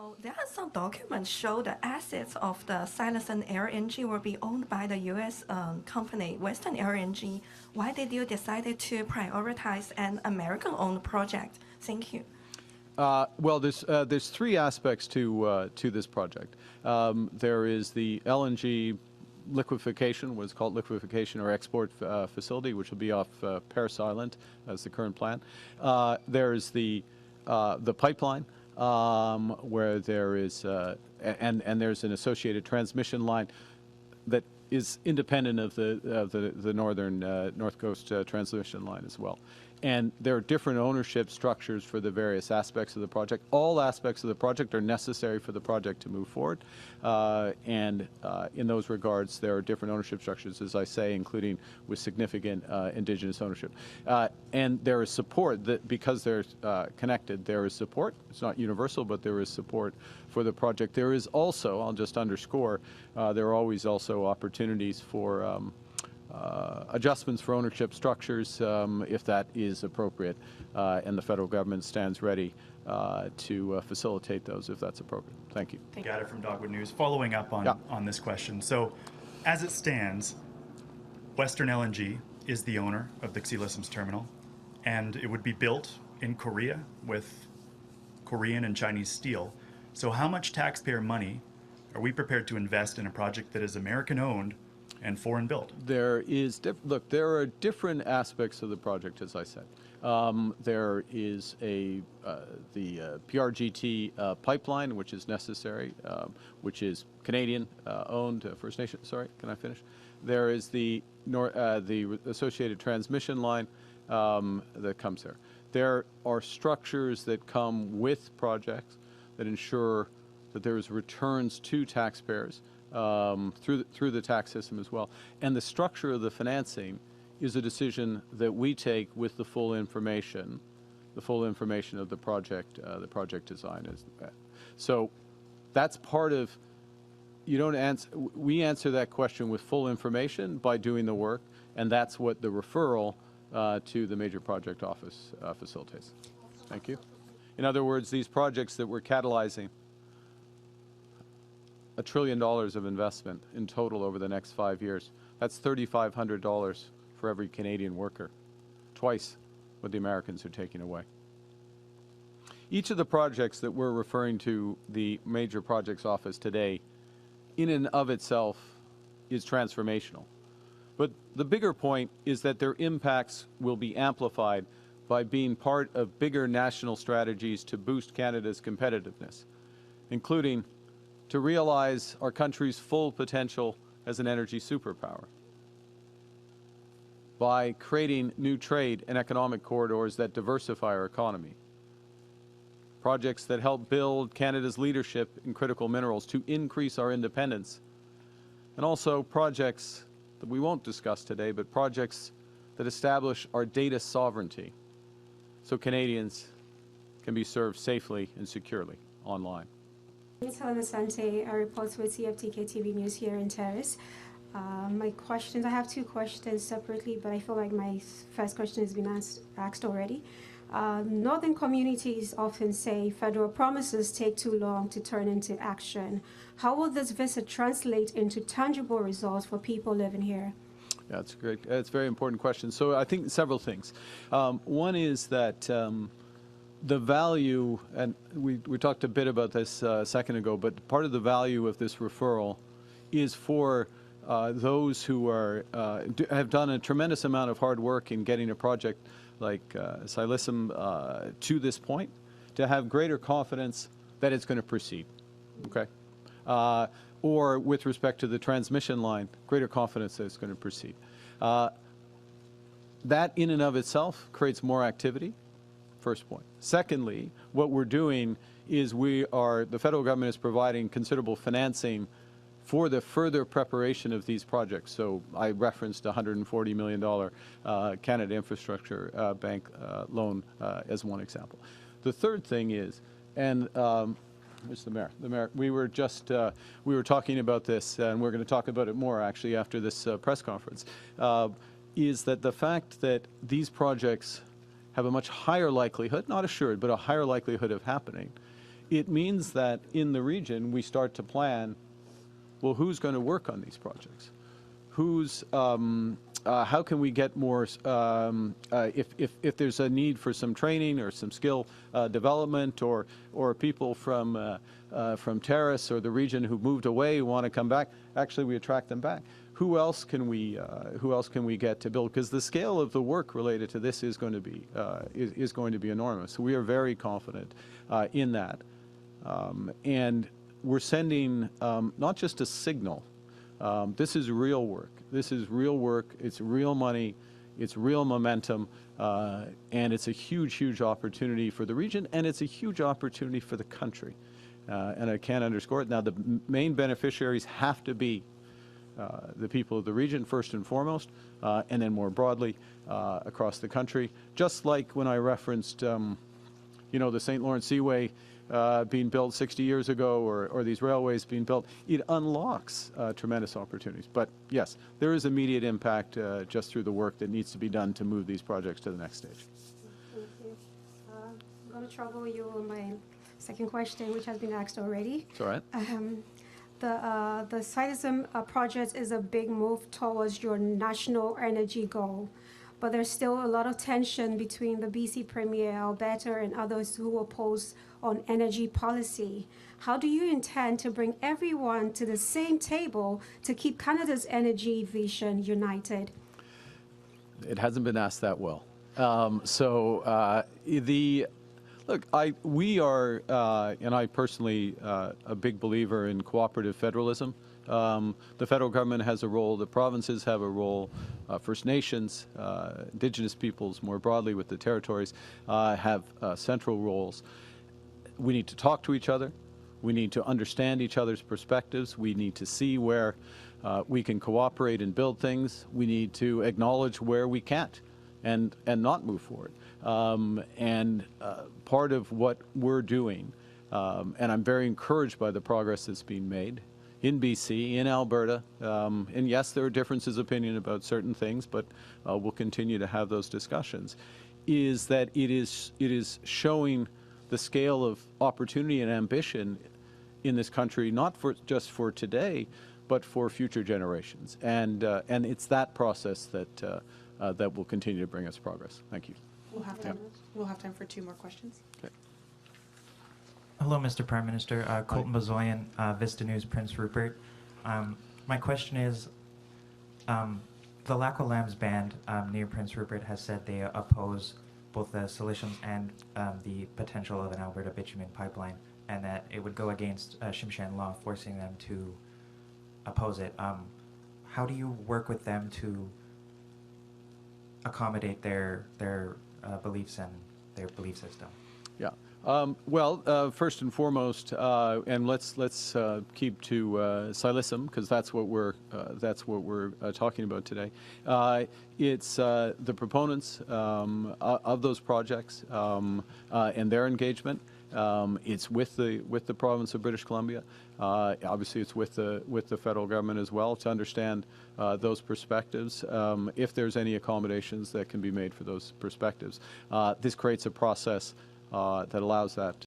So there are some documents show the assets of the Silicon LNG will be owned by the U.S. Company, Western LNG. Why did you decide to prioritize an American-owned project? Thank you. Well, there's three aspects to this project. There is the LNG liquefaction, what's called liquefaction or export facility, which will be off Parris Island as the current plan. There's the pipeline, where there is and there's an associated transmission line that is independent of the northern North Coast transmission line as well. And there are different ownership structures for the various aspects of the project. All aspects of the project are necessary for the project to move forward. In those regards, there are different ownership structures, as I say, including with significant Indigenous ownership. And there is support that because they're connected, there is support. It's not universal, but there is support for the project. There is also, I'll just underscore, there are always also opportunities for adjustments for ownership structures if that is appropriate, and the federal government stands ready to facilitate those if that's appropriate. Thank you. Got it from Dogwood News. Following up on this question. So as it stands, Western LNG is the owner of the Xilisms terminal, and it would be built in Korea with Korean and Chinese steel. So how much taxpayer money are we prepared to invest in a project that is American-owned and foreign built? There is, look, there are different aspects of the project, as I said. There is the PRGT pipeline, which is necessary, which is Canadian owned, First Nation, sorry, can I finish? There is the associated transmission line that comes there. There are structures that come with projects that ensure that there is returns to taxpayers through the tax system as well. And the structure of the financing is a decision that we take with the full information of the project design. So that's part of, you don't answer, we answer that question with full information by doing the work, and that's what the referral to the Major Project Office facilitates. Thank you. In other words, these projects that we're catalyzing, $1 trillion of investment in total over the next 5 years. That's $3,500 for every Canadian worker, twice what the Americans are taking away. Each of the projects that we're referring to the Major Projects Office today, in and of itself, is transformational. But the bigger point is that their impacts will be amplified by being part of bigger national strategies to boost Canada's competitiveness, including to realize our country's full potential as an energy superpower by creating new trade and economic corridors that diversify our economy, projects that help build Canada's leadership in critical minerals to increase our independence, and also projects that we won't discuss today, but projects that establish our data sovereignty so Canadians can be served safely and securely online. Helena Sante, I report with CFTK TV News here in Terrace. My questions, I have two questions separately, but I feel like my first question has been asked already. Northern communities often say federal promises take too long to turn into action. How will this visit translate into tangible results for people living here? Yeah, that's great. That's a very important question. So I think several things. One is that the value, and we talked a bit about this a second ago, but part of the value of this referral is for those who are have done a tremendous amount of hard work in getting a project like Silicim to this point, to have greater confidence that it's going to proceed. Okay. Or with respect to the transmission line, greater confidence that it's going to proceed. That in and of itself creates more activity, first point. Secondly, what we're doing is the federal government is providing considerable financing for the further preparation of these projects. So I referenced a $140 million Canada Infrastructure Bank loan as one example. The third thing is, and where's the mayor? The mayor. We were just we were talking about this, and we're going to talk about it more actually after this press conference. Is that the fact that these projects have a much higher likelihood, not assured, but a higher likelihood of happening, it means that in the region we start to plan, well, who's going to work on these projects? How can we get more, if there's a need for some training or some skill development, or people from Terrace or the region who moved away who want to come back, actually we attract them back. Who else can we get to build? Because the scale of the work related to this is going to be enormous. So we are very confident in that, and we're sending not just a signal. This is real work. This is real work. It's real money. It's real momentum, and it's a huge, huge opportunity for the region, and it's a huge opportunity for the country. And I can't underscore it. Now, the main beneficiaries have to be the people of the region, first and foremost, and then more broadly across the country. Just like when I referenced, the St. Lawrence Seaway being built 60 years ago, or these railways being built, it unlocks tremendous opportunities. But yes, there is immediate impact just through the work that needs to be done to move these projects to the next stage. Thank you. I'm going to trouble you on my second question, which has been asked already. It's all right. The Silism project is a big move towards your national energy goal, but there's still a lot of tension between the BC Premier, Alberta, and others who oppose on energy policy. How do you intend to bring everyone to the same table to keep Canada's energy vision united? It hasn't been asked that well. Look, we are, and I personally, a big believer in cooperative federalism. The federal government has a role, the provinces have a role, First Nations, Indigenous peoples more broadly with the territories have central roles. We need to talk to each other. We need to understand each other's perspectives. We need to see where we can cooperate and build things. We need to acknowledge where we can't and not move forward. Part of what we're doing, and I'm very encouraged by the progress that's being made in BC, in Alberta, and yes, there are differences of opinion about certain things, but we'll continue to have those discussions, is that it is showing the scale of opportunity and ambition in this country, not just for today, but for future generations. And it's that process that will continue to bring us progress. Thank you. We'll have time. We'll have time for 2 more questions. Okay. Hello, Mr. Prime Minister. Colton Bazoyan, Vista News, Prince Rupert. My question is, the Lac aux Lambs band near Prince Rupert has said they oppose both the Silicium and the potential of an Alberta bitumen pipeline, and that it would go against Tsimshian law, forcing them to oppose it. How do you work with them to accommodate their beliefs and their belief system? Yeah. Well, first and foremost, and let's keep to Silicium, because that's what we're talking about today. It's the proponents of those projects and their engagement. It's with the province of British Columbia. Obviously, it's with the federal government as well to understand those perspectives. If there's any accommodations that can be made for those perspectives, this creates a process that allows that